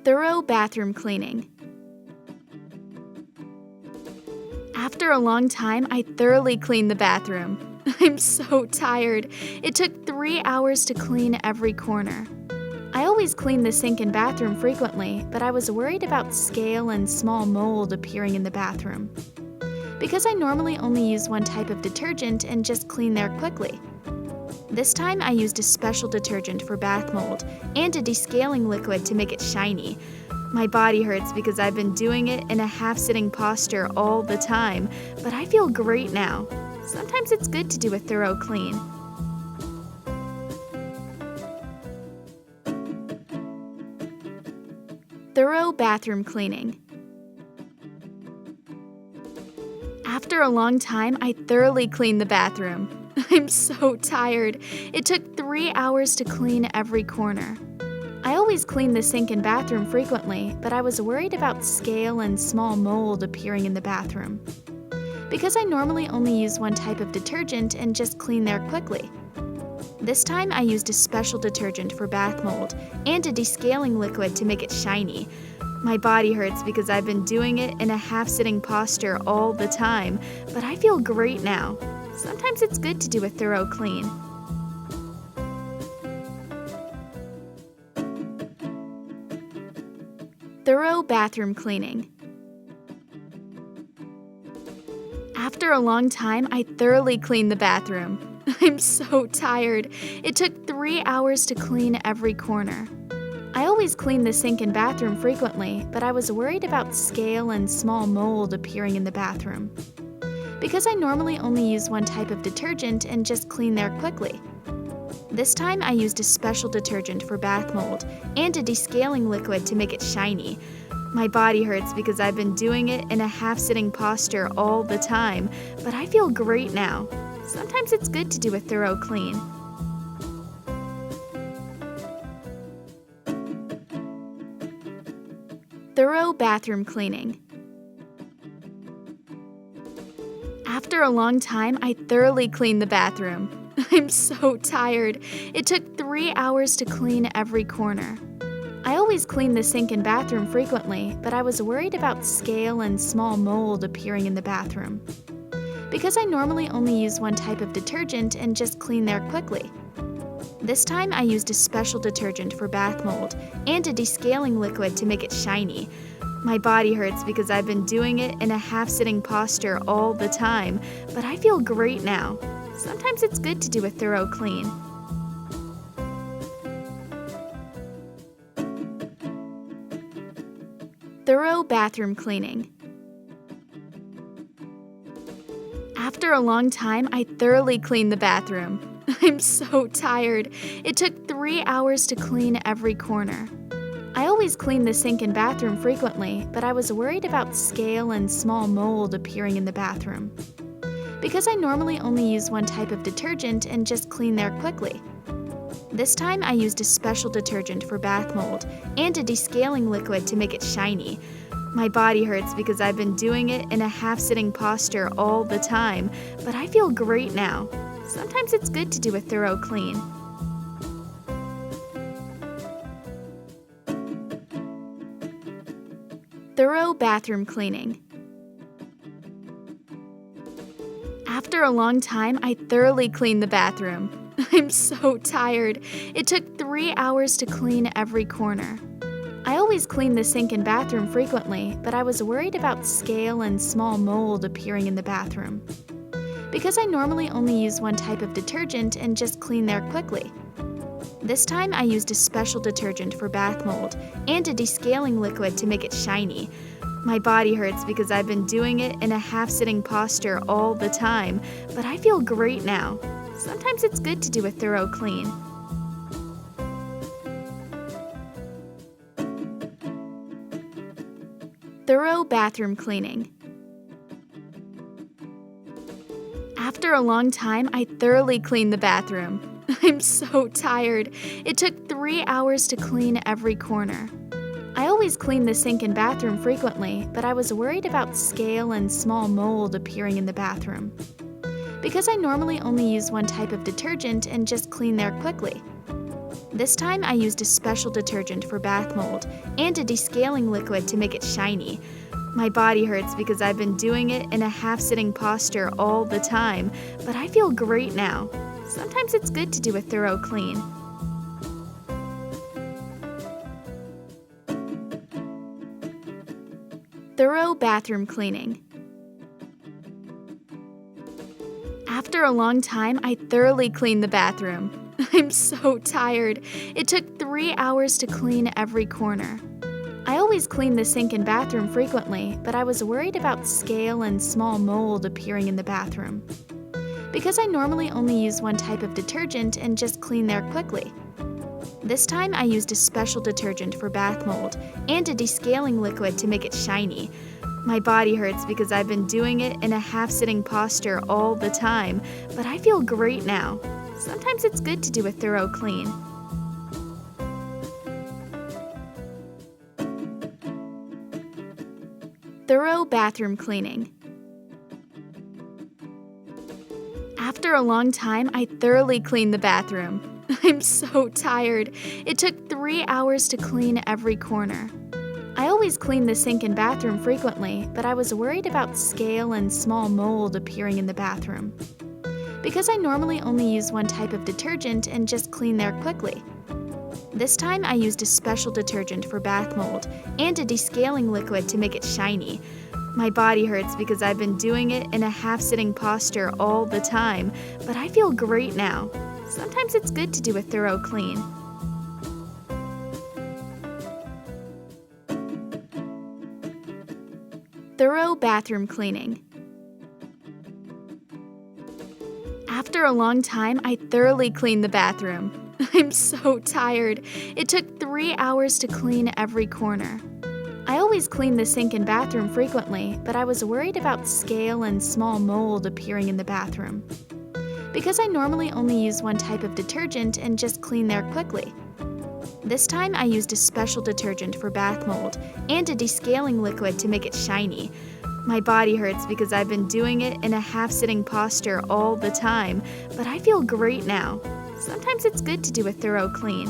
Thorough bathroom cleaning. After a long time, I thoroughly cleaned the bathroom. I'm so tired. It took 3 hours to clean every corner. I always clean the sink and bathroom frequently, but I was worried about scale and small mold appearing in the bathroom. Because I normally only use one type of detergent and just clean there quickly. This time I used a special detergent for bath mold and a descaling liquid to make it shiny. My body hurts because I've been doing it in a half-sitting posture all the time, but I feel great now. Sometimes it's good to do a thorough clean. Thorough bathroom cleaning. After a long time, I thoroughly cleaned the bathroom. I'm so tired. It took 3 hours to clean every corner. I always clean the sink and bathroom frequently, but I was worried about scale and small mold appearing in the bathroom. Because I normally only use one type of detergent and just clean there quickly. This time I used a special detergent for bath mold and a descaling liquid to make it shiny. My body hurts because I've been doing it in a half-sitting posture all the time, but I feel great now. Sometimes it's good to do a thorough clean. Thorough bathroom cleaning. After a long time, I thoroughly cleaned the bathroom. I'm so tired. It took 3 hours to clean every corner. I always clean the sink and bathroom frequently, but I was worried about scale and small mold appearing in the bathroom. Because I normally only use one type of detergent and just clean there quickly. This time I used a special detergent for bath mold and a descaling liquid to make it shiny. My body hurts because I've been doing it in a half-sitting posture all the time, but I feel great now. Sometimes it's good to do a thorough clean. Thorough bathroom cleaning. After a long time, I thoroughly cleaned the bathroom. I'm so tired. It took 3 hours to clean every corner. I always clean the sink and bathroom frequently, but I was worried about scale and small mold appearing in the bathroom. Because I normally only use one type of detergent and just clean there quickly. This time I used a special detergent for bath mold and a descaling liquid to make it shiny. My body hurts because I've been doing it in a half-sitting posture all the time, but I feel great now. Sometimes it's good to do a thorough clean. Thorough bathroom cleaning. After a long time, I thoroughly cleaned the bathroom. I'm so tired. It took 3 hours to clean every corner. I always clean the sink and bathroom frequently, but I was worried about scale and small mold appearing in the bathroom. Because I normally only use one type of detergent and just clean there quickly. This time I used a special detergent for bath mold and a descaling liquid to make it shiny. My body hurts because I've been doing it in a half-sitting posture all the time, but I feel great now. Sometimes it's good to do a thorough clean. Thorough bathroom cleaning. After a long time, I thoroughly cleaned the bathroom. I'm so tired. It took 3 hours to clean every corner. I always clean the sink and bathroom frequently, but I was worried about scale and small mold appearing in the bathroom. Because I normally only use one type of detergent and just clean there quickly. This time I used a special detergent for bath mold and a descaling liquid to make it shiny. My body hurts because I've been doing it in a half-sitting posture all the time, but I feel great now. Sometimes it's good to do a thorough clean. Thorough bathroom cleaning. After a long time, I thoroughly cleaned the bathroom. I'm so tired. It took 3 hours to clean every corner. I always clean the sink and bathroom frequently, but I was worried about scale and small mold appearing in the bathroom. Because I normally only use one type of detergent and just clean there quickly. This time I used a special detergent for bath mold and a descaling liquid to make it shiny. My body hurts because I've been doing it in a half-sitting posture all the time, but I feel great now. Sometimes it's good to do a thorough clean. Thorough bathroom cleaning. After a long time, I thoroughly cleaned the bathroom. I'm so tired. It took 3 hours to clean every corner. I always clean the sink and bathroom frequently, but I was worried about scale and small mold appearing in the bathroom. Because I normally only use one type of detergent and just clean there quickly. This time I used a special detergent for bath mold and a descaling liquid to make it shiny. My body hurts because I've been doing it in a half-sitting posture all the time, but I feel great now. Sometimes it's good to do a thorough clean. Thorough bathroom cleaning. After a long time, I thoroughly cleaned the bathroom. I'm so tired. It took 3 hours to clean every corner. I always clean the sink and bathroom frequently, but I was worried about scale and small mold appearing in the bathroom. Because I normally only use one type of detergent and just clean there quickly. This time I used a special detergent for bath mold and a descaling liquid to make it shiny. My body hurts because I've been doing it in a half-sitting posture all the time, but I feel great now. Sometimes it's good to do a thorough clean. Thorough bathroom cleaning. After a long time, I thoroughly cleaned the bathroom. I'm so tired. It took 3 hours to clean every corner. I always clean the sink and bathroom frequently, but I was worried about scale and small mold appearing in the bathroom. Because I normally only use one type of detergent and just clean there quickly. This time I used a special detergent for bath mold and a descaling liquid to make it shiny. My body hurts because I've been doing it in a half-sitting posture all the time, but I feel great now. Sometimes it's good to do a thorough clean.